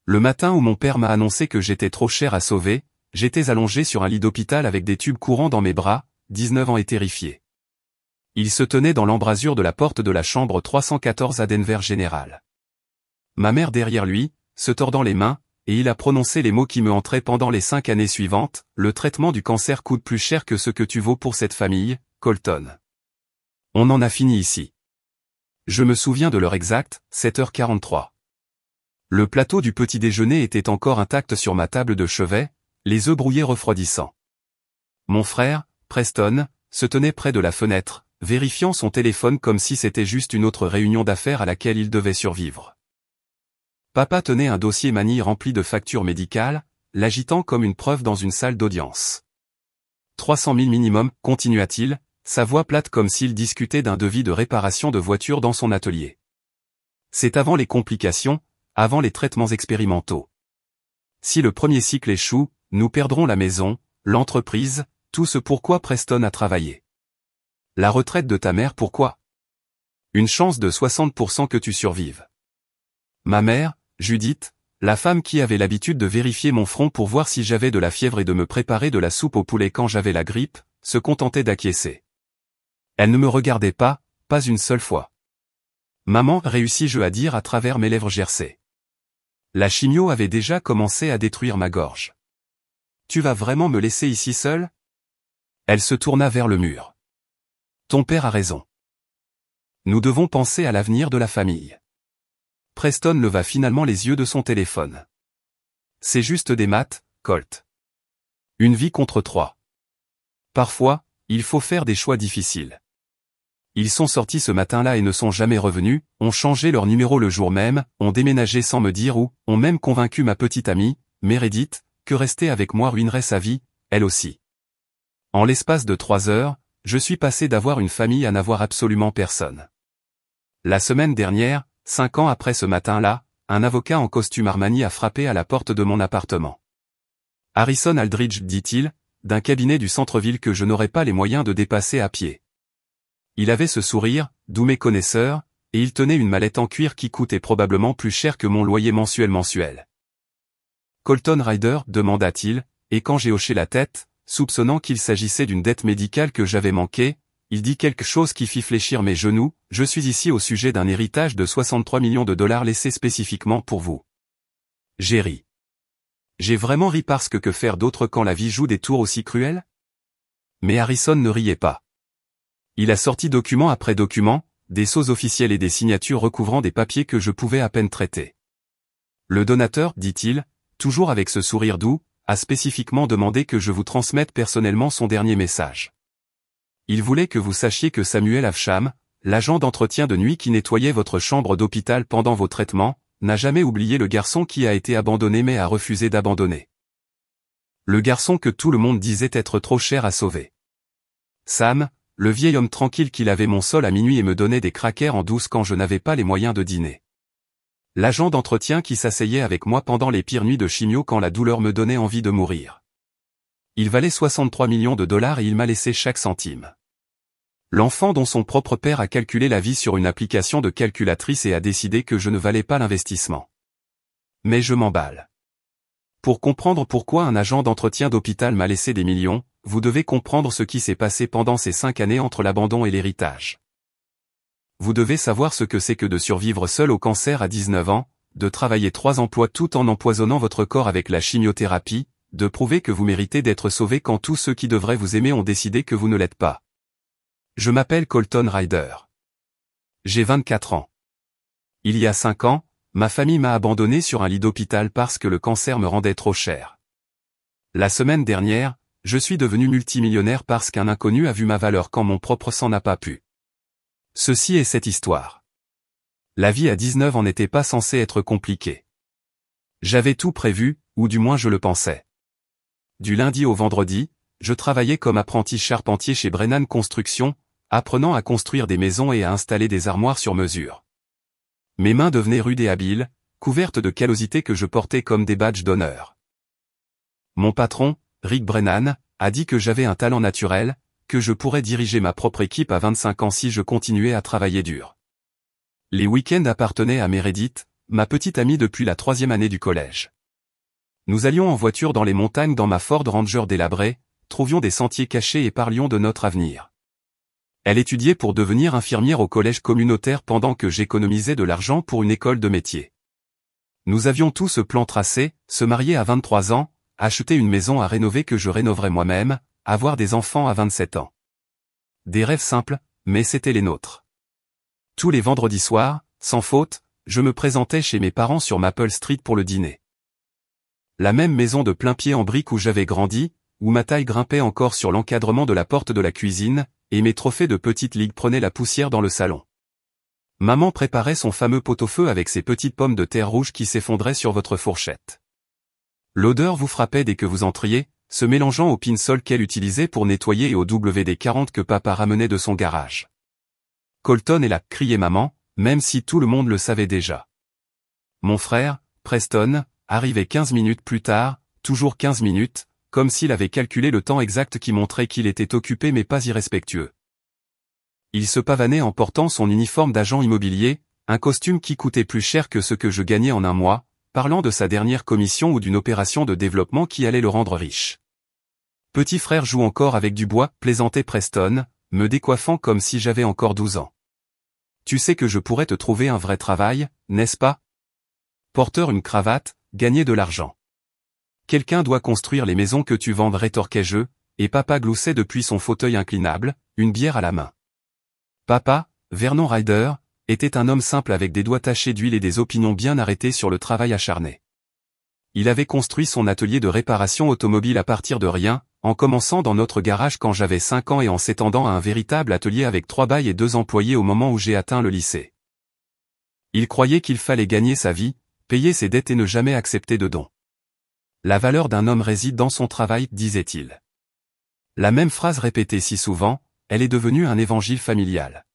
Le matin où mon père m'a annoncé que j'étais trop cher à sauver, j'étais allongé sur un lit d'hôpital avec des tubes courants dans mes bras, 19 ans et terrifié. Il se tenait dans l'embrasure de la porte de la chambre 314 à Denver General. Ma mère derrière lui, se tordant les mains, et il a prononcé les mots qui me hantaient pendant les 5 années suivantes: le traitement du cancer coûte plus cher que ce que tu vaux pour cette famille, Colton. On en a fini ici. Je me souviens de l'heure exacte, 7h43. Le plateau du petit déjeuner était encore intact sur ma table de chevet, les œufs brouillés refroidissants. Mon frère, Preston, se tenait près de la fenêtre, vérifiant son téléphone comme si c'était juste une autre réunion d'affaires à laquelle il devait survivre. Papa tenait un dossier manille rempli de factures médicales, l'agitant comme une preuve dans une salle d'audience. 300 000 minimum, continua-t-il, sa voix plate comme s'il discutait d'un devis de réparation de voiture dans son atelier. C'est avant les complications, avant les traitements expérimentaux. Si le premier cycle échoue, nous perdrons la maison, l'entreprise, tout ce pourquoi Preston a travaillé. La retraite de ta mère, pourquoi? Une chance de 60% que tu survives. Ma mère, Judith, la femme qui avait l'habitude de vérifier mon front pour voir si j'avais de la fièvre et de me préparer de la soupe au poulet quand j'avais la grippe, se contentait d'acquiescer. Elle ne me regardait pas une seule fois. Maman, réussis-je à dire à travers mes lèvres gercées. La chimio avait déjà commencé à détruire ma gorge. Tu vas vraiment me laisser ici seule? Elle se tourna vers le mur. Ton père a raison. Nous devons penser à l'avenir de la famille. Preston leva finalement les yeux de son téléphone. C'est juste des maths, Colt. Une vie contre 3. Parfois, il faut faire des choix difficiles. Ils sont sortis ce matin-là et ne sont jamais revenus, ont changé leur numéro le jour même, ont déménagé sans me dire où, ont même convaincu ma petite amie, Meredith, que rester avec moi ruinerait sa vie, elle aussi. En l'espace de 3 heures, je suis passé d'avoir une famille à n'avoir absolument personne. La semaine dernière, 5 ans après ce matin-là, un avocat en costume Armani a frappé à la porte de mon appartement. Harrison Aldridge, dit-il, d'un cabinet du centre-ville que je n'aurais pas les moyens de dépasser à pied. Il avait ce sourire, doux méconnaisseur, et il tenait une mallette en cuir qui coûtait probablement plus cher que mon loyer mensuel. Colton Ryder, demanda-t-il, et quand j'ai hoché la tête, soupçonnant qu'il s'agissait d'une dette médicale que j'avais manquée, il dit quelque chose qui fit fléchir mes genoux: je suis ici au sujet d'un héritage de 63 millions de dollars laissé spécifiquement pour vous. J'ai ri. J'ai vraiment ri parce que faire d'autre quand la vie joue des tours aussi cruelles? Mais Harrison ne riait pas. Il a sorti document après document, des sceaux officiels et des signatures recouvrant des papiers que je pouvais à peine traiter. Le donateur, dit-il, toujours avec ce sourire doux, a spécifiquement demandé que je vous transmette personnellement son dernier message. Il voulait que vous sachiez que Samuel Avsham, l'agent d'entretien de nuit qui nettoyait votre chambre d'hôpital pendant vos traitements, n'a jamais oublié le garçon qui a été abandonné mais a refusé d'abandonner. Le garçon que tout le monde disait être trop cher à sauver. Sam, le vieil homme tranquille qui lavait mon sol à minuit et me donnait des crackers en douce quand je n'avais pas les moyens de dîner. L'agent d'entretien qui s'asseyait avec moi pendant les pires nuits de chimio quand la douleur me donnait envie de mourir. Il valait 63 millions de dollars et il m'a laissé chaque centime. L'enfant dont son propre père a calculé la vie sur une application de calculatrice et a décidé que je ne valais pas l'investissement. Mais je m'emballe. Pour comprendre pourquoi un agent d'entretien d'hôpital m'a laissé des millions, vous devez comprendre ce qui s'est passé pendant ces 5 années entre l'abandon et l'héritage. Vous devez savoir ce que c'est que de survivre seul au cancer à 19 ans, de travailler 3 emplois tout en empoisonnant votre corps avec la chimiothérapie, de prouver que vous méritez d'être sauvé quand tous ceux qui devraient vous aimer ont décidé que vous ne l'êtes pas. Je m'appelle Colton Ryder. J'ai 24 ans. Il y a 5 ans, ma famille m'a abandonné sur un lit d'hôpital parce que le cancer me rendait trop cher. La semaine dernière, je suis devenu multimillionnaire parce qu'un inconnu a vu ma valeur quand mon propre sang n'a pas pu. Ceci est cette histoire. La vie à 19 ans n'était pas censée être compliquée. J'avais tout prévu, ou du moins je le pensais. Du lundi au vendredi, je travaillais comme apprenti charpentier chez Brennan Construction, apprenant à construire des maisons et à installer des armoires sur mesure. Mes mains devenaient rudes et habiles, couvertes de callosités que je portais comme des badges d'honneur. Mon patron, Rick Brennan, a dit que j'avais un talent naturel, que je pourrais diriger ma propre équipe à 25 ans si je continuais à travailler dur. Les week-ends appartenaient à Meredith, ma petite amie depuis la 3e année du collège. Nous allions en voiture dans les montagnes dans ma Ford Ranger délabrée, trouvions des sentiers cachés et parlions de notre avenir. Elle étudiait pour devenir infirmière au collège communautaire pendant que j'économisais de l'argent pour une école de métier. Nous avions tout ce plan tracé, se marier à 23 ans, acheter une maison à rénover que je rénoverais moi-même, avoir des enfants à 27 ans. Des rêves simples, mais c'étaient les nôtres. Tous les vendredis soirs, sans faute, je me présentais chez mes parents sur Maple Street pour le dîner. La même maison de plain-pied en briques où j'avais grandi, où ma taille grimpait encore sur l'encadrement de la porte de la cuisine, et mes trophées de petite ligue prenaient la poussière dans le salon. Maman préparait son fameux pot-au-feu avec ses petites pommes de terre rouges qui s'effondraient sur votre fourchette. L'odeur vous frappait dès que vous entriez, se mélangeant au pin-sol qu'elle utilisait pour nettoyer et au WD-40 que papa ramenait de son garage. Colton est là, criait maman, même si tout le monde le savait déjà. Mon frère, Preston, arrivait 15 minutes plus tard, toujours 15 minutes, comme s'il avait calculé le temps exact qui montrait qu'il était occupé mais pas irrespectueux. Il se pavanait en portant son uniforme d'agent immobilier, un costume qui coûtait plus cher que ce que je gagnais en un mois, parlant de sa dernière commission ou d'une opération de développement qui allait le rendre riche. Petit frère joue encore avec du bois, plaisantait Preston, me décoiffant comme si j'avais encore 12 ans. Tu sais que je pourrais te trouver un vrai travail, n'est-ce pas? Porteur une cravate, gagner de l'argent. Quelqu'un doit construire les maisons que tu vends, rétorquai-je, et papa gloussait depuis son fauteuil inclinable, une bière à la main. Papa, Vernon Ryder, était un homme simple avec des doigts tachés d'huile et des opinions bien arrêtées sur le travail acharné. Il avait construit son atelier de réparation automobile à partir de rien, en commençant dans notre garage quand j'avais 5 ans et en s'étendant à un véritable atelier avec 3 bails et 2 employés au moment où j'ai atteint le lycée. Il croyait qu'il fallait gagner sa vie, payer ses dettes et ne jamais accepter de dons. La valeur d'un homme réside dans son travail, disait-il. La même phrase répétée si souvent, elle est devenue un évangile familial.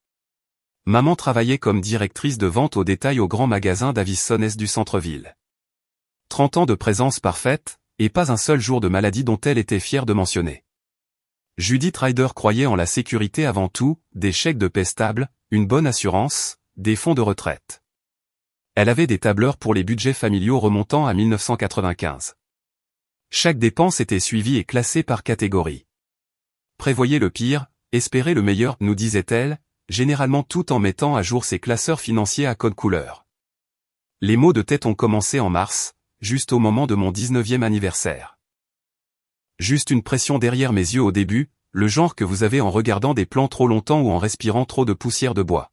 Maman travaillait comme directrice de vente au détail au grand magasin Davison du centre-ville. 30 ans de présence parfaite, et pas un seul jour de maladie dont elle était fière de mentionner. Judith Ryder croyait en la sécurité avant tout, des chèques de paie stables, une bonne assurance, des fonds de retraite. Elle avait des tableurs pour les budgets familiaux remontant à 1995. Chaque dépense était suivie et classée par catégorie. Prévoyez le pire, espérez le meilleur, nous disait-elle, généralement tout en mettant à jour ses classeurs financiers à code couleur. Les maux de tête ont commencé en mars, juste au moment de mon 19e anniversaire. Juste une pression derrière mes yeux au début, le genre que vous avez en regardant des plans trop longtemps ou en respirant trop de poussière de bois.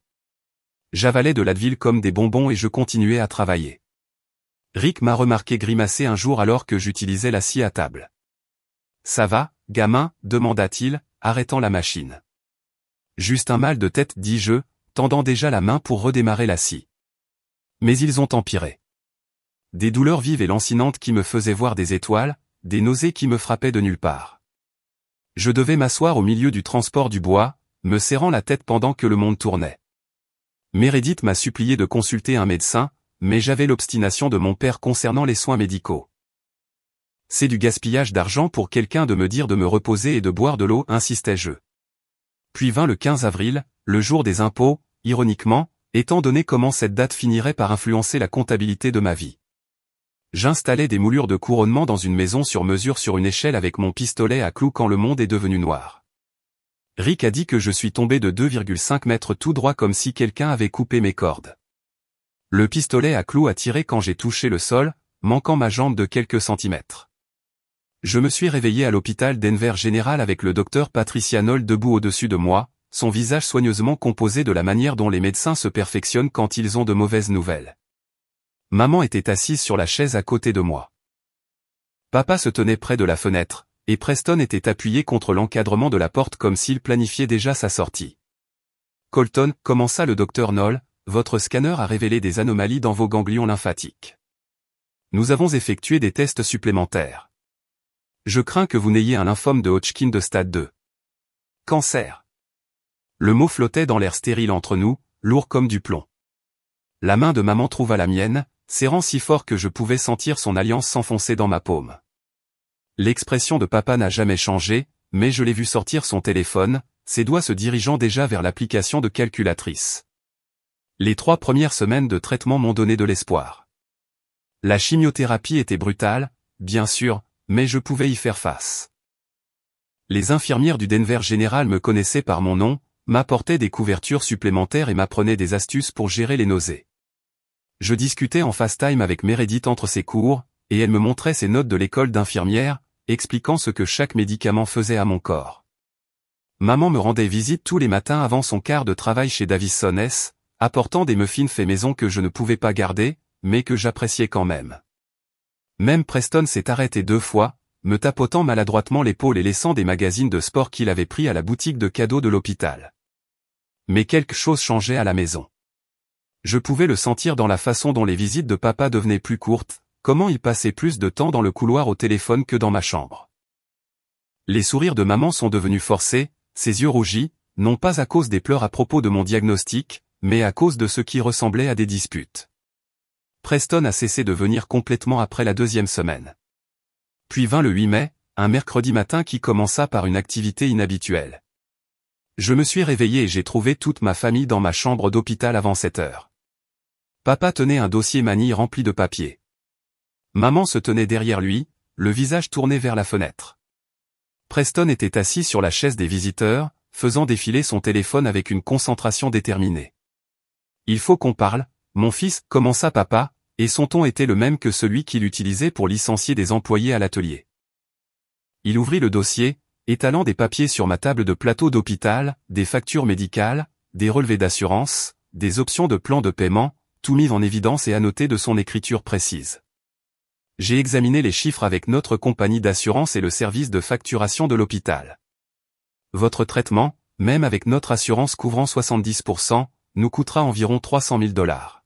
J'avalais de l'Advil comme des bonbons et je continuais à travailler. Rick m'a remarqué grimacer un jour alors que j'utilisais la scie à table. « Ça va, gamin ?» demanda-t-il, arrêtant la machine. « Juste un mal de tête » dis-je, tendant déjà la main pour redémarrer la scie. Mais ils ont empiré. Des douleurs vives et lancinantes qui me faisaient voir des étoiles, des nausées qui me frappaient de nulle part. Je devais m'asseoir au milieu du transport du bois, me serrant la tête pendant que le monde tournait. Meredith m'a supplié de consulter un médecin, mais j'avais l'obstination de mon père concernant les soins médicaux. C'est du gaspillage d'argent pour quelqu'un de me dire de me reposer et de boire de l'eau, insistais-je. Puis vint le 15 avril, le jour des impôts, ironiquement, étant donné comment cette date finirait par influencer la comptabilité de ma vie. J'installais des moulures de couronnement dans une maison sur mesure sur une échelle avec mon pistolet à clous quand le monde est devenu noir. Rick a dit que je suis tombé de 2,5 mètres tout droit comme si quelqu'un avait coupé mes cordes. Le pistolet à clous a tiré quand j'ai touché le sol, manquant ma jambe de quelques centimètres. Je me suis réveillé à l'hôpital Denver General avec le docteur Patricia Knoll debout au-dessus de moi, son visage soigneusement composé de la manière dont les médecins se perfectionnent quand ils ont de mauvaises nouvelles. Maman était assise sur la chaise à côté de moi. Papa se tenait près de la fenêtre, et Preston était appuyé contre l'encadrement de la porte comme s'il planifiait déjà sa sortie. Colton, commença le docteur Knoll, votre scanner a révélé des anomalies dans vos ganglions lymphatiques. Nous avons effectué des tests supplémentaires. Je crains que vous n'ayez un lymphome de Hodgkin de stade 2. Cancer. Le mot flottait dans l'air stérile entre nous, lourd comme du plomb. La main de maman trouva la mienne, serrant si fort que je pouvais sentir son alliance s'enfoncer dans ma paume. L'expression de papa n'a jamais changé, mais je l'ai vu sortir son téléphone, ses doigts se dirigeant déjà vers l'application de calculatrice. Les 3 premières semaines de traitement m'ont donné de l'espoir. La chimiothérapie était brutale, bien sûr, mais je pouvais y faire face. Les infirmières du Denver General me connaissaient par mon nom, m'apportaient des couvertures supplémentaires et m'apprenaient des astuces pour gérer les nausées. Je discutais en FaceTime avec Meredith entre ses cours, et elle me montrait ses notes de l'école d'infirmière, expliquant ce que chaque médicament faisait à mon corps. Maman me rendait visite tous les matins avant son quart de travail chez Davison S, apportant des muffins faits maison que je ne pouvais pas garder, mais que j'appréciais quand même. Même Preston s'est arrêté 2 fois, me tapotant maladroitement l'épaule et laissant des magazines de sport qu'il avait pris à la boutique de cadeaux de l'hôpital. Mais quelque chose changeait à la maison. Je pouvais le sentir dans la façon dont les visites de papa devenaient plus courtes, comment il passait plus de temps dans le couloir au téléphone que dans ma chambre. Les sourires de maman sont devenus forcés, ses yeux rougis, non pas à cause des pleurs à propos de mon diagnostic, mais à cause de ce qui ressemblait à des disputes. Preston a cessé de venir complètement après la 2e semaine. Puis vint le 8 mai, un mercredi matin qui commença par une activité inhabituelle. Je me suis réveillé et j'ai trouvé toute ma famille dans ma chambre d'hôpital avant 7 heures. Papa tenait un dossier manille rempli de papier. Maman se tenait derrière lui, le visage tourné vers la fenêtre. Preston était assis sur la chaise des visiteurs, faisant défiler son téléphone avec une concentration déterminée. « Il faut qu'on parle, mon fils, commença papa, et son ton était le même que celui qu'il utilisait pour licencier des employés à l'atelier. Il ouvrit le dossier, étalant des papiers sur ma table de plateau d'hôpital, des factures médicales, des relevés d'assurance, des options de plan de paiement, tout mis en évidence et annoté de son écriture précise. J'ai examiné les chiffres avec notre compagnie d'assurance et le service de facturation de l'hôpital. Votre traitement, même avec notre assurance couvrant 70%, nous coûtera environ 300 000 $.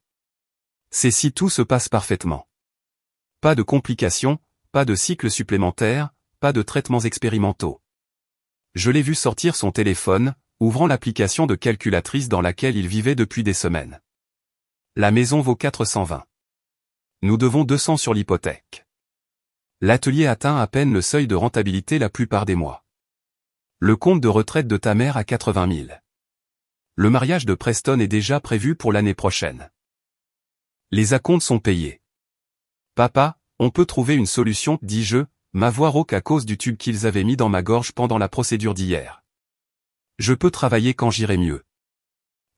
C'est si tout se passe parfaitement. Pas de complications, pas de cycles supplémentaires, pas de traitements expérimentaux. Je l'ai vu sortir son téléphone, ouvrant l'application de calculatrice dans laquelle il vivait depuis des semaines. La maison vaut 420. Nous devons 200 sur l'hypothèque. L'atelier atteint à peine le seuil de rentabilité la plupart des mois. Le compte de retraite de ta mère à 80 000. Le mariage de Preston est déjà prévu pour l'année prochaine. Les acomptes sont payés. Papa, on peut trouver une solution, dis-je, ma voix rauque à cause du tube qu'ils avaient mis dans ma gorge pendant la procédure d'hier. Je peux travailler quand j'irai mieux.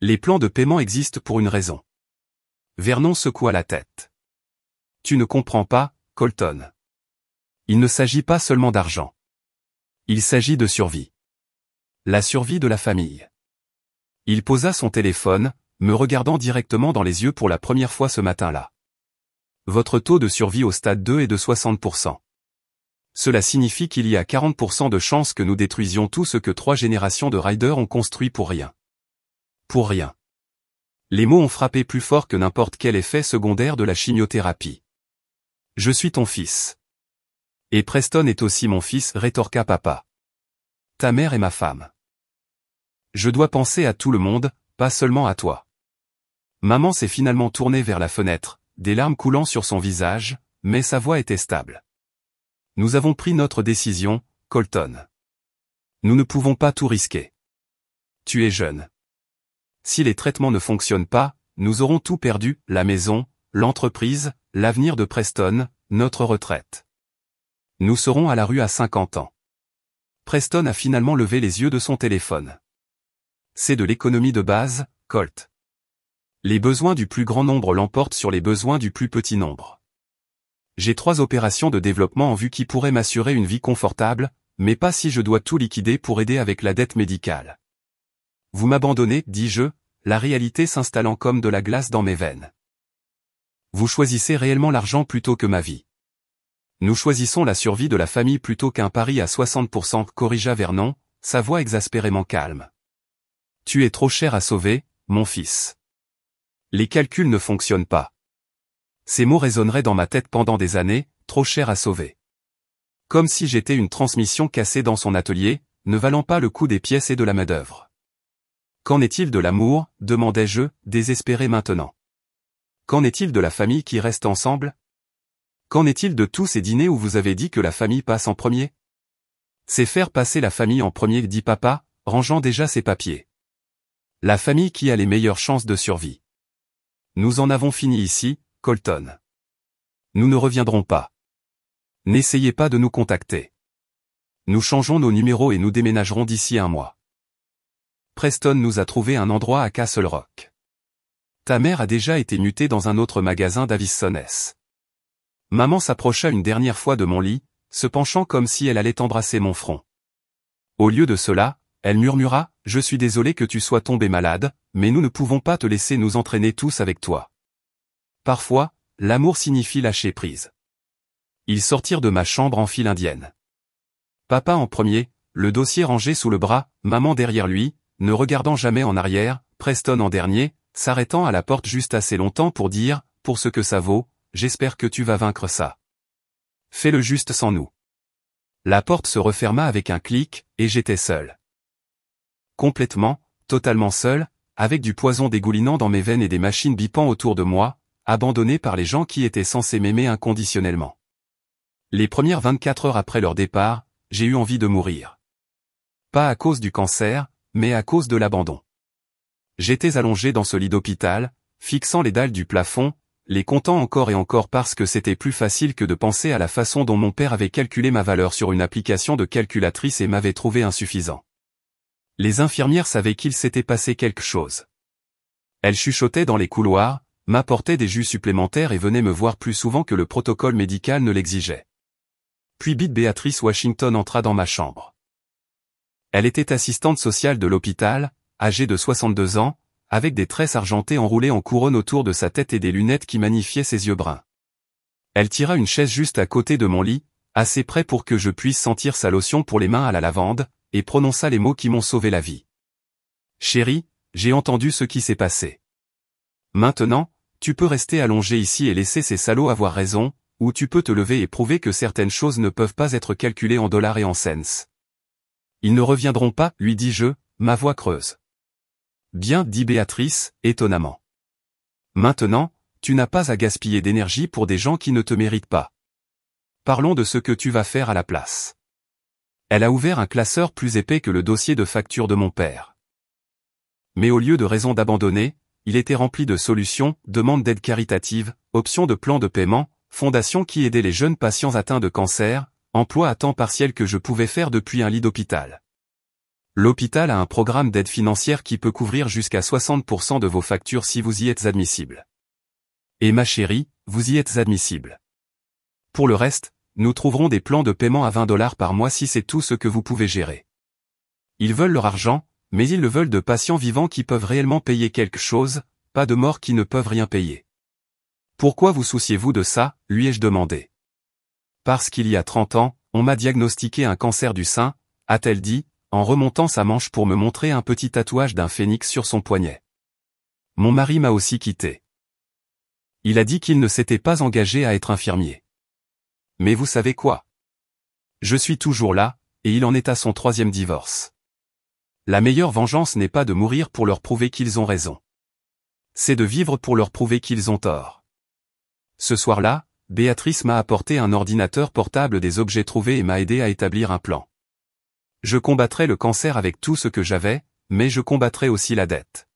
Les plans de paiement existent pour une raison. Vernon secoua la tête. Tu ne comprends pas, Colton. Il ne s'agit pas seulement d'argent. Il s'agit de survie. La survie de la famille. Il posa son téléphone, me regardant directement dans les yeux pour la première fois ce matin-là. Votre taux de survie au stade 2 est de 60%. Cela signifie qu'il y a 40% de chances que nous détruisions tout ce que 3 générations de riders ont construit pour rien. Pour rien. Les mots ont frappé plus fort que n'importe quel effet secondaire de la chimiothérapie. Je suis ton fils. Et Preston est aussi mon fils, rétorqua papa. Ta mère est ma femme. Je dois penser à tout le monde, pas seulement à toi. Maman s'est finalement tournée vers la fenêtre, des larmes coulant sur son visage, mais sa voix était stable. Nous avons pris notre décision, Colton. Nous ne pouvons pas tout risquer. Tu es jeune. Si les traitements ne fonctionnent pas, nous aurons tout perdu, la maison, l'entreprise, l'avenir de Preston, notre retraite. Nous serons à la rue à 50 ans. Preston a finalement levé les yeux de son téléphone. C'est de l'économie de base, Colt. Les besoins du plus grand nombre l'emportent sur les besoins du plus petit nombre. J'ai 3 opérations de développement en vue qui pourraient m'assurer une vie confortable, mais pas si je dois tout liquider pour aider avec la dette médicale. Vous m'abandonnez, dis-je, la réalité s'installant comme de la glace dans mes veines. Vous choisissez réellement l'argent plutôt que ma vie. Nous choisissons la survie de la famille plutôt qu'un pari à 60%, corrigea Vernon, sa voix exaspérément calme. Tu es trop cher à sauver, mon fils. Les calculs ne fonctionnent pas. Ces mots résonneraient dans ma tête pendant des années, trop cher à sauver. Comme si j'étais une transmission cassée dans son atelier, ne valant pas le coût des pièces et de la main-d'œuvre. Qu'en est-il de l'amour, demandai-je, désespéré maintenant. Qu'en est-il de la famille qui reste ensemble? Qu'en est-il de tous ces dîners où vous avez dit que la famille passe en premier? C'est faire passer la famille en premier, dit papa, rangeant déjà ses papiers. La famille qui a les meilleures chances de survie. Nous en avons fini ici, Colton. Nous ne reviendrons pas. N'essayez pas de nous contacter. Nous changeons nos numéros et nous déménagerons d'ici 1 mois. Preston nous a trouvé un endroit à Castle Rock. Ta mère a déjà été mutée dans un autre magasin d'Avisonnes. Maman s'approcha une dernière fois de mon lit, se penchant comme si elle allait embrasser mon front. Au lieu de cela, elle murmura, « Je suis désolé que tu sois tombé malade, mais nous ne pouvons pas te laisser nous entraîner tous avec toi. » Parfois, l'amour signifie lâcher prise. Ils sortirent de ma chambre en file indienne. Papa en premier, le dossier rangé sous le bras, maman derrière lui, ne regardant jamais en arrière, Preston en dernier, s'arrêtant à la porte juste assez longtemps pour dire, « Pour ce que ça vaut, j'espère que tu vas vaincre ça. Fais-le juste sans nous. » La porte se referma avec un clic, et j'étais seul. Complètement, totalement seul, avec du poison dégoulinant dans mes veines et des machines bipant autour de moi, abandonné par les gens qui étaient censés m'aimer inconditionnellement. Les premières 24 heures après leur départ, j'ai eu envie de mourir. Pas à cause du cancer, mais à cause de l'abandon. J'étais allongé dans ce lit d'hôpital, fixant les dalles du plafond, les comptant encore et encore parce que c'était plus facile que de penser à la façon dont mon père avait calculé ma valeur sur une application de calculatrice et m'avait trouvé insuffisant. Les infirmières savaient qu'il s'était passé quelque chose. Elles chuchotaient dans les couloirs, m'apportaient des jus supplémentaires et venaient me voir plus souvent que le protocole médical ne l'exigeait. Puis Béatrice Washington entra dans ma chambre. Elle était assistante sociale de l'hôpital, âgée de 62 ans, avec des tresses argentées enroulées en couronne autour de sa tête et des lunettes qui magnifiaient ses yeux bruns. Elle tira une chaise juste à côté de mon lit, assez près pour que je puisse sentir sa lotion pour les mains à la lavande, et prononça les mots qui m'ont sauvé la vie. « Chérie, j'ai entendu ce qui s'est passé. Maintenant, tu peux rester allongé ici et laisser ces salauds avoir raison, ou tu peux te lever et prouver que certaines choses ne peuvent pas être calculées en dollars et en cents. Ils ne reviendront pas, lui dis-je, ma voix creuse. Bien, dit Béatrice, étonnamment. Maintenant, tu n'as pas à gaspiller d'énergie pour des gens qui ne te méritent pas. Parlons de ce que tu vas faire à la place. Elle a ouvert un classeur plus épais que le dossier de facture de mon père. Mais au lieu de raison d'abandonner, il était rempli de solutions, demandes d'aide caritative, options de plans de paiement, fondations qui aidaient les jeunes patients atteints de cancer, emploi à temps partiel que je pouvais faire depuis un lit d'hôpital. L'hôpital a un programme d'aide financière qui peut couvrir jusqu'à 60% de vos factures si vous y êtes admissible. Et ma chérie, vous y êtes admissible. Pour le reste, nous trouverons des plans de paiement à $20 par mois si c'est tout ce que vous pouvez gérer. Ils veulent leur argent, mais ils le veulent de patients vivants qui peuvent réellement payer quelque chose, pas de morts qui ne peuvent rien payer. Pourquoi vous souciez-vous de ça, lui ai-je demandé. Parce qu'il y a 30 ans, on m'a diagnostiqué un cancer du sein, a-t-elle dit, en remontant sa manche pour me montrer un petit tatouage d'un phénix sur son poignet. Mon mari m'a aussi quitté. Il a dit qu'il ne s'était pas engagé à être infirmier. Mais vous savez quoi? Je suis toujours là, et il en est à son 3e divorce. La meilleure vengeance n'est pas de mourir pour leur prouver qu'ils ont raison. C'est de vivre pour leur prouver qu'ils ont tort. Ce soir-là, Béatrice m'a apporté un ordinateur portable des objets trouvés et m'a aidé à établir un plan. Je combattrai le cancer avec tout ce que j'avais, mais je combattrai aussi la dette.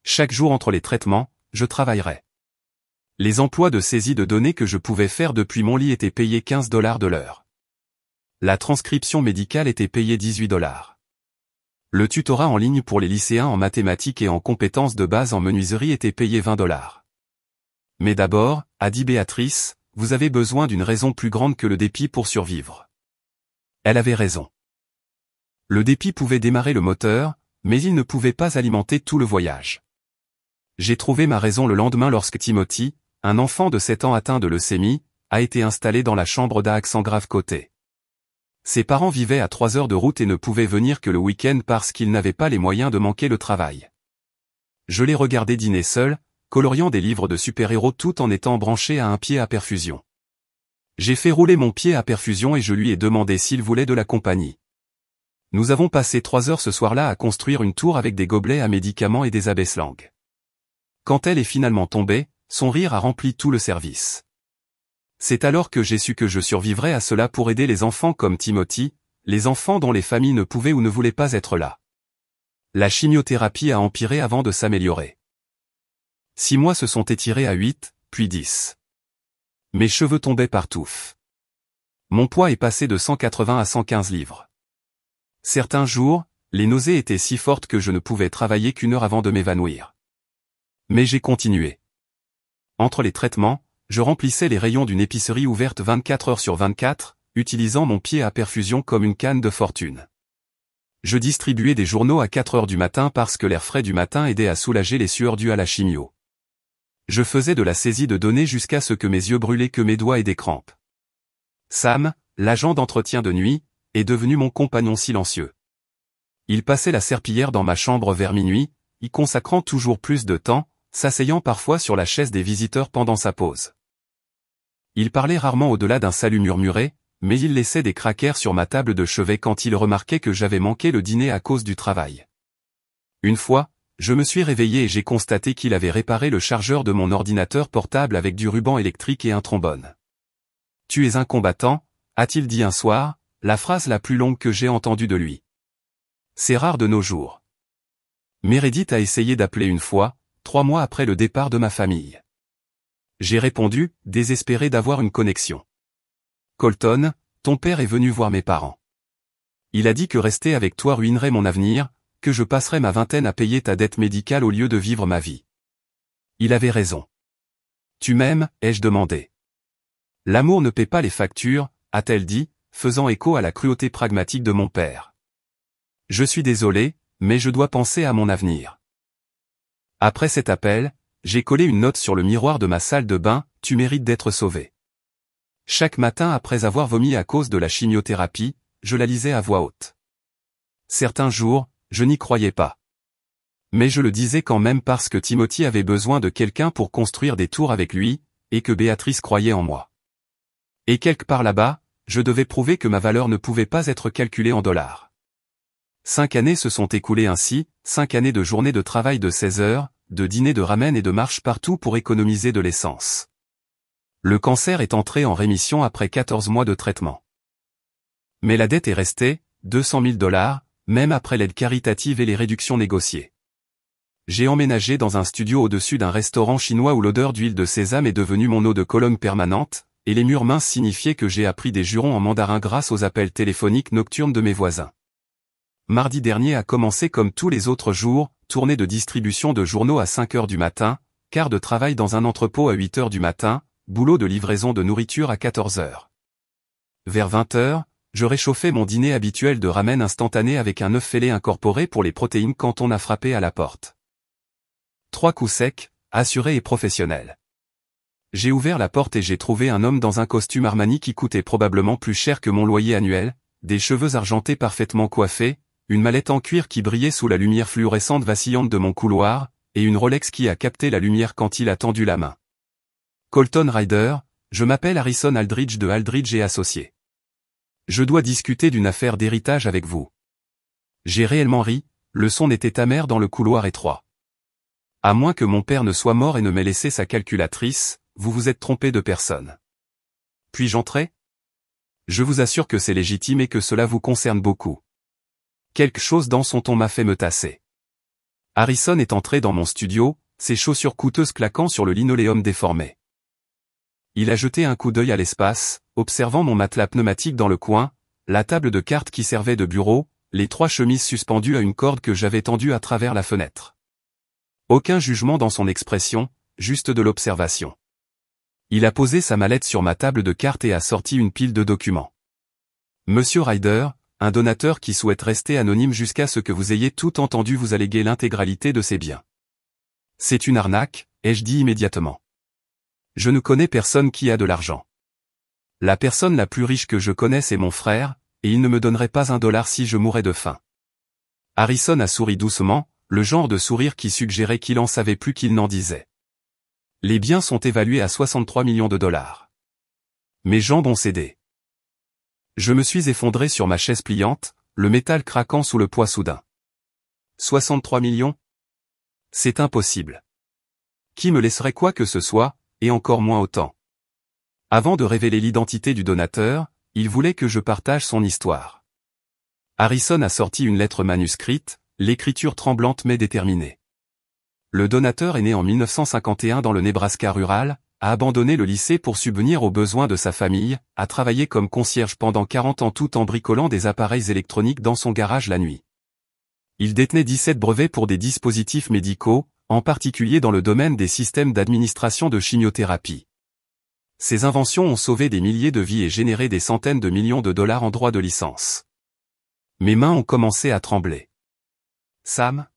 Chaque jour entre les traitements, je travaillerai. Les emplois de saisie de données que je pouvais faire depuis mon lit étaient payés $15 de l'heure. La transcription médicale était payée $18. Le tutorat en ligne pour les lycéens en mathématiques et en compétences de base en menuiserie était payé $20. Mais d'abord, a dit Béatrice, vous avez besoin d'une raison plus grande que le dépit pour survivre. Elle avait raison. Le dépit pouvait démarrer le moteur, mais il ne pouvait pas alimenter tout le voyage. J'ai trouvé ma raison le lendemain lorsque Timothy, un enfant de 7 ans atteint de leucémie, a été installé dans la chambre d'accent grave côté. Ses parents vivaient à 3 heures de route et ne pouvaient venir que le week-end parce qu'ils n'avaient pas les moyens de manquer le travail. Je l'ai regardé dîner seul, coloriant des livres de super-héros tout en étant branché à un pied à perfusion. J'ai fait rouler mon pied à perfusion et je lui ai demandé s'il voulait de la compagnie. Nous avons passé 3 heures ce soir-là à construire une tour avec des gobelets à médicaments et des abaisse-langues. Quand elle est finalement tombée, son rire a rempli tout le service. C'est alors que j'ai su que je survivrais à cela pour aider les enfants comme Timothy, les enfants dont les familles ne pouvaient ou ne voulaient pas être là. La chimiothérapie a empiré avant de s'améliorer. 6 mois se sont étirés à 8, puis 10. Mes cheveux tombaient par touffes. Mon poids est passé de 180 à 115 livres. Certains jours, les nausées étaient si fortes que je ne pouvais travailler qu'1 heure avant de m'évanouir. Mais j'ai continué. Entre les traitements, je remplissais les rayons d'une épicerie ouverte 24 heures sur 24, utilisant mon pied à perfusion comme une canne de fortune. Je distribuais des journaux à 4 heures du matin parce que l'air frais du matin aidait à soulager les sueurs dues à la chimio. Je faisais de la saisie de données jusqu'à ce que mes yeux brûlaient, que mes doigts aient des crampes. Sam, l'agent d'entretien de nuit, est devenu mon compagnon silencieux. Il passait la serpillière dans ma chambre vers minuit, y consacrant toujours plus de temps, s'asseyant parfois sur la chaise des visiteurs pendant sa pause. Il parlait rarement au-delà d'un salut murmuré, mais il laissait des crackers sur ma table de chevet quand il remarquait que j'avais manqué le dîner à cause du travail. Une fois, je me suis réveillé et j'ai constaté qu'il avait réparé le chargeur de mon ordinateur portable avec du ruban électrique et un trombone. « Tu es un combattant », a-t-il dit un soir, la phrase la plus longue que j'ai entendue de lui. C'est rare de nos jours. Meredith a essayé d'appeler une fois, 3 mois après le départ de ma famille. J'ai répondu, désespéré d'avoir une connexion. Colton, ton père est venu voir mes parents. Il a dit que rester avec toi ruinerait mon avenir, que je passerais ma vingtaine à payer ta dette médicale au lieu de vivre ma vie. Il avait raison. Tu m'aimes, ai-je demandé. L'amour ne paie pas les factures, a-t-elle dit, faisant écho à la cruauté pragmatique de mon père. Je suis désolé, mais je dois penser à mon avenir. Après cet appel, j'ai collé une note sur le miroir de ma salle de bain, tu mérites d'être sauvé. Chaque matin après avoir vomi à cause de la chimiothérapie, je la lisais à voix haute. Certains jours, je n'y croyais pas. Mais je le disais quand même parce que Timothy avait besoin de quelqu'un pour construire des tours avec lui, et que Béatrice croyait en moi. Et quelque part là-bas, je devais prouver que ma valeur ne pouvait pas être calculée en dollars. 5 années se sont écoulées ainsi, 5 années de journées de travail de 16 heures, de dîner de ramen et de marche partout pour économiser de l'essence. Le cancer est entré en rémission après 14 mois de traitement. Mais la dette est restée, 200 000 $, même après l'aide caritative et les réductions négociées. J'ai emménagé dans un studio au-dessus d'un restaurant chinois où l'odeur d'huile de sésame est devenue mon eau de Cologne permanente, et les murs minces signifiaient que j'ai appris des jurons en mandarin grâce aux appels téléphoniques nocturnes de mes voisins. Mardi dernier a commencé comme tous les autres jours, tournée de distribution de journaux à 5 heures du matin, quart de travail dans un entrepôt à 8 heures du matin, boulot de livraison de nourriture à 14 heures. Vers 20 heures, je réchauffais mon dîner habituel de ramen instantané avec un œuf fêlé incorporé pour les protéines quand on a frappé à la porte. 3 coups secs, assurés et professionnels. J'ai ouvert la porte et j'ai trouvé un homme dans un costume Armani qui coûtait probablement plus cher que mon loyer annuel, des cheveux argentés parfaitement coiffés, une mallette en cuir qui brillait sous la lumière fluorescente vacillante de mon couloir, et une Rolex qui a capté la lumière quand il a tendu la main. Colton Ryder, je m'appelle Harrison Aldridge de Aldridge et Associés. Je dois discuter d'une affaire d'héritage avec vous. J'ai réellement ri, le son était amer dans le couloir étroit. À moins que mon père ne soit mort et ne m'ait laissé sa calculatrice, vous vous êtes trompé de personne. Puis-je entrer ? Je vous assure que c'est légitime et que cela vous concerne beaucoup. Quelque chose dans son ton m'a fait me tasser. Harrison est entré dans mon studio, ses chaussures coûteuses claquant sur le linoléum déformé. Il a jeté un coup d'œil à l'espace, observant mon matelas pneumatique dans le coin, la table de cartes qui servait de bureau, les 3 chemises suspendues à une corde que j'avais tendue à travers la fenêtre. Aucun jugement dans son expression, juste de l'observation. Il a posé sa mallette sur ma table de cartes et a sorti une pile de documents. Monsieur Ryder, un donateur qui souhaite rester anonyme jusqu'à ce que vous ayez tout entendu vous alléguer l'intégralité de ses biens. C'est une arnaque, ai-je dit immédiatement. Je ne connais personne qui a de l'argent. La personne la plus riche que je connaisse est mon frère, et il ne me donnerait pas $1 si je mourais de faim. Harrison a souri doucement, le genre de sourire qui suggérait qu'il en savait plus qu'il n'en disait. Les biens sont évalués à 63 millions de $. Mes jambes ont cédé. Je me suis effondré sur ma chaise pliante, le métal craquant sous le poids soudain. 63 millions ? C'est impossible. Qui me laisserait quoi que ce soit, et encore moins autant ? Avant de révéler l'identité du donateur, il voulait que je partage son histoire. Harrison a sorti une lettre manuscrite, l'écriture tremblante mais déterminée. Le donateur est né en 1951 dans le Nebraska rural, a abandonné le lycée pour subvenir aux besoins de sa famille, a travaillé comme concierge pendant 40 ans tout en bricolant des appareils électroniques dans son garage la nuit. Il détenait 17 brevets pour des dispositifs médicaux, en particulier dans le domaine des systèmes d'administration de chimiothérapie. Ses inventions ont sauvé des milliers de vies et généré des centaines de millions de dollars en droits de licence. Mes mains ont commencé à trembler. Sam?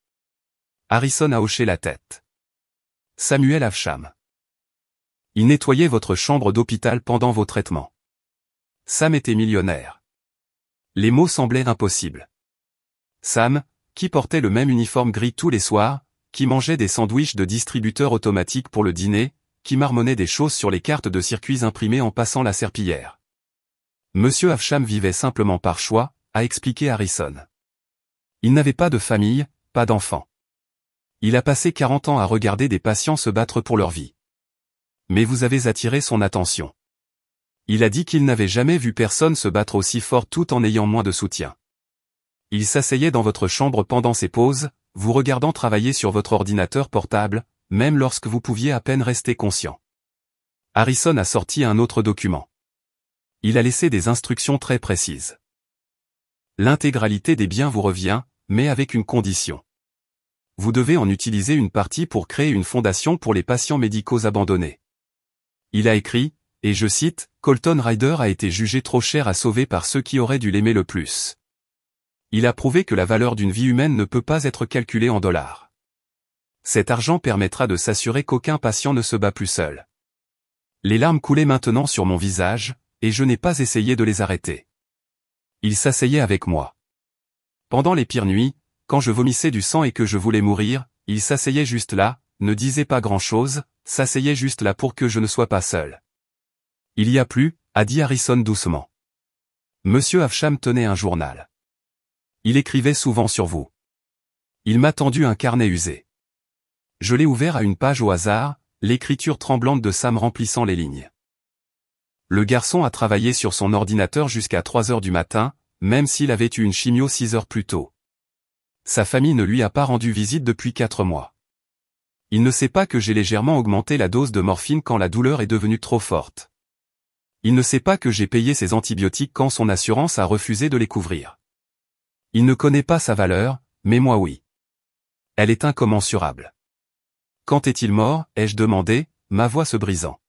Harrison a hoché la tête. Samuel Havsham. Il nettoyait votre chambre d'hôpital pendant vos traitements. Sam était millionnaire. Les mots semblaient impossibles. Sam, qui portait le même uniforme gris tous les soirs, qui mangeait des sandwichs de distributeur automatique pour le dîner, qui marmonnait des choses sur les cartes de circuits imprimées en passant la serpillière. Monsieur Havsham vivait simplement par choix, a expliqué Harrison. Il n'avait pas de famille, pas d'enfants. Il a passé 40 ans à regarder des patients se battre pour leur vie. Mais vous avez attiré son attention. Il a dit qu'il n'avait jamais vu personne se battre aussi fort tout en ayant moins de soutien. Il s'asseyait dans votre chambre pendant ses pauses, vous regardant travailler sur votre ordinateur portable, même lorsque vous pouviez à peine rester conscient. Harrison a sorti un autre document. Il a laissé des instructions très précises. L'intégralité des biens vous revient, mais avec une condition. Vous devez en utiliser une partie pour créer une fondation pour les patients médicaux abandonnés. Il a écrit, et je cite, « Colton Ryder a été jugé trop cher à sauver par ceux qui auraient dû l'aimer le plus. Il a prouvé que la valeur d'une vie humaine ne peut pas être calculée en dollars. Cet argent permettra de s'assurer qu'aucun patient ne se bat plus seul. » Les larmes coulaient maintenant sur mon visage, et je n'ai pas essayé de les arrêter. Il s'asseyait avec moi. Pendant les pires nuits, quand je vomissais du sang et que je voulais mourir, il s'asseyait juste là, ne disait pas grand-chose, s'asseyait juste là pour que je ne sois pas seul. Il y a plus, a dit Harrison doucement. Monsieur Havsham tenait un journal. Il écrivait souvent sur vous. Il m'a tendu un carnet usé. Je l'ai ouvert à une page au hasard, l'écriture tremblante de Sam remplissant les lignes. Le garçon a travaillé sur son ordinateur jusqu'à 3 heures du matin, même s'il avait eu une chimio 6 heures plus tôt. Sa famille ne lui a pas rendu visite depuis 4 mois. Il ne sait pas que j'ai légèrement augmenté la dose de morphine quand la douleur est devenue trop forte. Il ne sait pas que j'ai payé ses antibiotiques quand son assurance a refusé de les couvrir. Il ne connaît pas sa valeur, mais moi oui. Elle est incommensurable. Quand est-il mort, ai-je demandé, ma voix se brisant.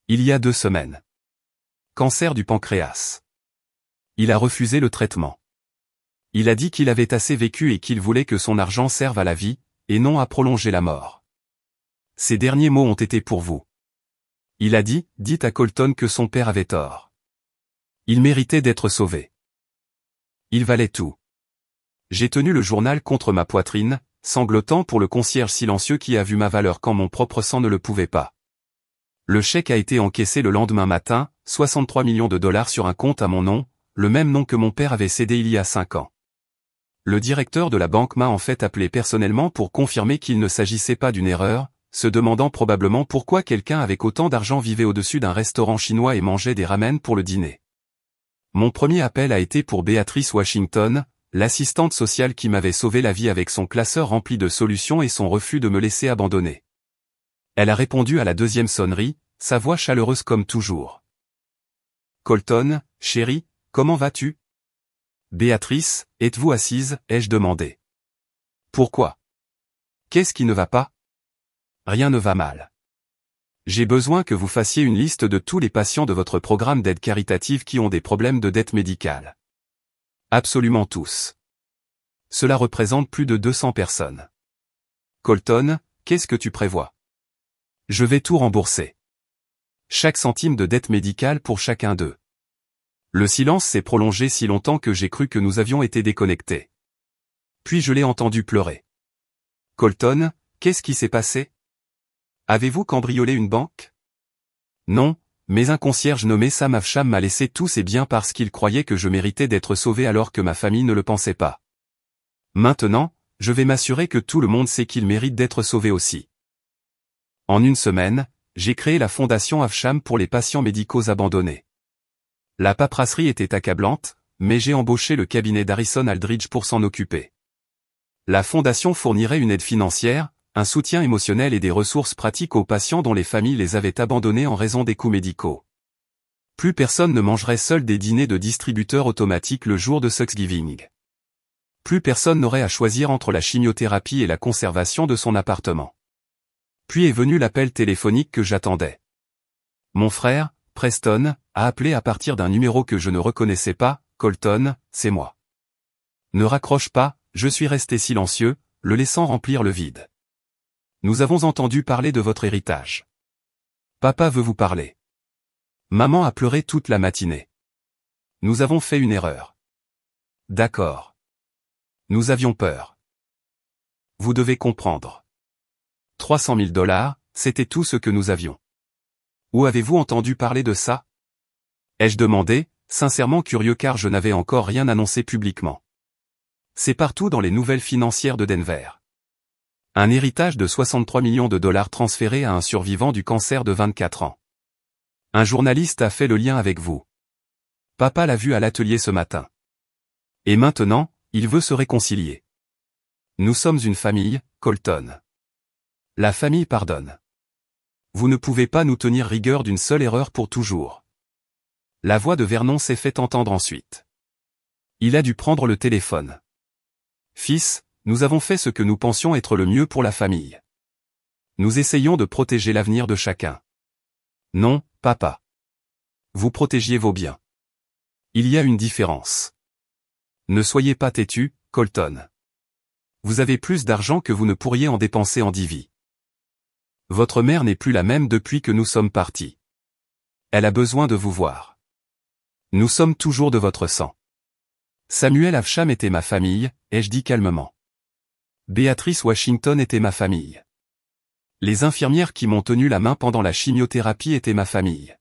Il y a 2 semaines. Cancer du pancréas. Il a refusé le traitement. Il a dit qu'il avait assez vécu et qu'il voulait que son argent serve à la vie, et non à prolonger la mort. Ces derniers mots ont été pour vous. Il a dit, dites à Colton que son père avait tort. Il méritait d'être sauvé. Il valait tout. J'ai tenu le journal contre ma poitrine, sanglotant pour le concierge silencieux qui a vu ma valeur quand mon propre sang ne le pouvait pas. Le chèque a été encaissé le lendemain matin, 63 millions de dollars sur un compte à mon nom, le même nom que mon père avait cédé il y a 5 ans. Le directeur de la banque m'a en fait appelé personnellement pour confirmer qu'il ne s'agissait pas d'une erreur, se demandant probablement pourquoi quelqu'un avec autant d'argent vivait au-dessus d'un restaurant chinois et mangeait des ramen pour le dîner. Mon premier appel a été pour Béatrice Washington, l'assistante sociale qui m'avait sauvé la vie avec son classeur rempli de solutions et son refus de me laisser abandonner. Elle a répondu à la 2e sonnerie, sa voix chaleureuse comme toujours. Colton, chérie, comment vas-tu? Béatrice, êtes-vous assise, ai-je demandé. Pourquoi? Qu'est-ce qui ne va pas? Rien ne va mal. J'ai besoin que vous fassiez une liste de tous les patients de votre programme d'aide caritative qui ont des problèmes de dette médicale. Absolument tous. Cela représente plus de 200 personnes. Colton, qu'est-ce que tu prévois? Je vais tout rembourser. Chaque centime de dette médicale pour chacun d'eux. Le silence s'est prolongé si longtemps que j'ai cru que nous avions été déconnectés. Puis je l'ai entendu pleurer. Colton, qu'est-ce qui s'est passé? Avez-vous cambriolé une banque? Non, mais un concierge nommé Sam Havsham m'a laissé tous ses biens parce qu'il croyait que je méritais d'être sauvé alors que ma famille ne le pensait pas. Maintenant, je vais m'assurer que tout le monde sait qu'il mérite d'être sauvé aussi. En 1 semaine, j'ai créé la fondation Havsham pour les patients médicaux abandonnés. La paperasserie était accablante, mais j'ai embauché le cabinet d'Harrison Aldridge pour s'en occuper. La fondation fournirait une aide financière, un soutien émotionnel et des ressources pratiques aux patients dont les familles les avaient abandonnés en raison des coûts médicaux. Plus personne ne mangerait seul des dîners de distributeurs automatiques le jour de Thanksgiving. Plus personne n'aurait à choisir entre la chimiothérapie et la conservation de son appartement. Puis est venu l'appel téléphonique que j'attendais. Mon frère, Preston, a appelé à partir d'un numéro que je ne reconnaissais pas. Colton, c'est moi. Ne raccroche pas, je suis resté silencieux, le laissant remplir le vide. Nous avons entendu parler de votre héritage. Papa veut vous parler. Maman a pleuré toute la matinée. Nous avons fait une erreur. D'accord. Nous avions peur. Vous devez comprendre. 300 000 $, c'était tout ce que nous avions. Où avez-vous entendu parler de ça? Ai-je demandé, sincèrement curieux car je n'avais encore rien annoncé publiquement. C'est partout dans les nouvelles financières de Denver. Un héritage de 63 millions de dollars transféré à un survivant du cancer de 24 ans. Un journaliste a fait le lien avec vous. Papa l'a vu à l'atelier ce matin. Et maintenant, il veut se réconcilier. Nous sommes une famille, Colton. La famille pardonne. Vous ne pouvez pas nous tenir rigueur d'une seule erreur pour toujours. La voix de Vernon s'est fait entendre ensuite. Il a dû prendre le téléphone. Fils, nous avons fait ce que nous pensions être le mieux pour la famille. Nous essayons de protéger l'avenir de chacun. Non, papa. Vous protégiez vos biens. Il y a une différence. Ne soyez pas têtu, Colton. Vous avez plus d'argent que vous ne pourriez en dépenser en 10 vies. Votre mère n'est plus la même depuis que nous sommes partis. Elle a besoin de vous voir. Nous sommes toujours de votre sang. Samuel Avsham était ma famille, ai-je dit calmement. Béatrice Washington était ma famille. Les infirmières qui m'ont tenu la main pendant la chimiothérapie étaient ma famille.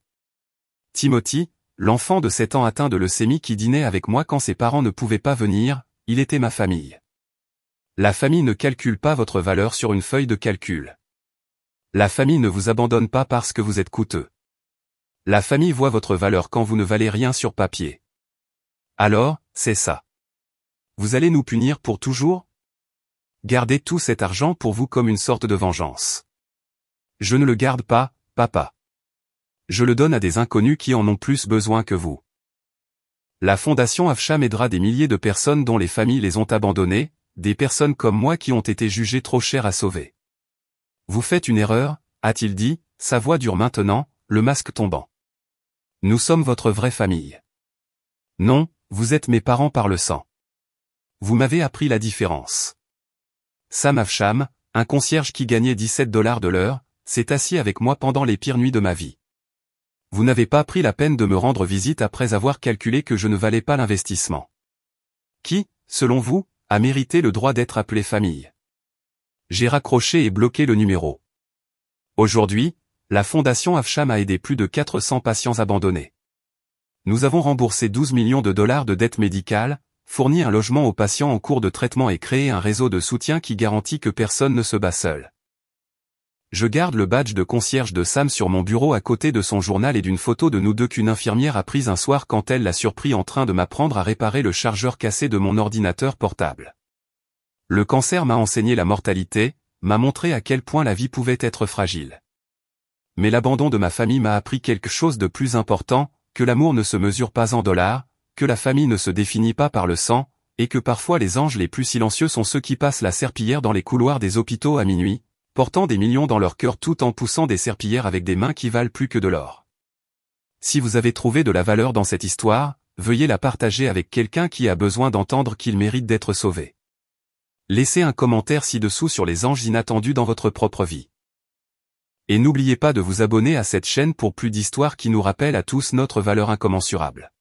Timothy, l'enfant de 7 ans atteint de leucémie qui dînait avec moi quand ses parents ne pouvaient pas venir, il était ma famille. La famille ne calcule pas votre valeur sur une feuille de calcul. La famille ne vous abandonne pas parce que vous êtes coûteux. La famille voit votre valeur quand vous ne valez rien sur papier. Alors, c'est ça. Vous allez nous punir pour toujours? Gardez tout cet argent pour vous comme une sorte de vengeance. Je ne le garde pas, papa. Je le donne à des inconnus qui en ont plus besoin que vous. La Fondation Avsham aidera des milliers de personnes dont les familles les ont abandonnés, des personnes comme moi qui ont été jugées trop chères à sauver. Vous faites une erreur, a-t-il dit, sa voix dure maintenant, le masque tombant. Nous sommes votre vraie famille. Non, vous êtes mes parents par le sang. Vous m'avez appris la différence. Sam Avsham, un concierge qui gagnait 17 $ de l'heure, s'est assis avec moi pendant les pires nuits de ma vie. Vous n'avez pas pris la peine de me rendre visite après avoir calculé que je ne valais pas l'investissement. Qui, selon vous, a mérité le droit d'être appelé famille? J'ai raccroché et bloqué le numéro. Aujourd'hui, la Fondation Avsham a aidé plus de 400 patients abandonnés. Nous avons remboursé 12 millions de dollars de dettes médicales, fourni un logement aux patients en cours de traitement et créé un réseau de soutien qui garantit que personne ne se bat seul. Je garde le badge de concierge de Sam sur mon bureau à côté de son journal et d'une photo de nous deux qu'une infirmière a prise un soir quand elle l'a surpris en train de m'apprendre à réparer le chargeur cassé de mon ordinateur portable. Le cancer m'a enseigné la mortalité, m'a montré à quel point la vie pouvait être fragile. Mais l'abandon de ma famille m'a appris quelque chose de plus important, que l'amour ne se mesure pas en dollars, que la famille ne se définit pas par le sang, et que parfois les anges les plus silencieux sont ceux qui passent la serpillière dans les couloirs des hôpitaux à minuit, portant des millions dans leur cœur tout en poussant des serpillières avec des mains qui valent plus que de l'or. Si vous avez trouvé de la valeur dans cette histoire, veuillez la partager avec quelqu'un qui a besoin d'entendre qu'il mérite d'être sauvé. Laissez un commentaire ci-dessous sur les anges inattendus dans votre propre vie. Et n'oubliez pas de vous abonner à cette chaîne pour plus d'histoires qui nous rappellent à tous notre valeur incommensurable.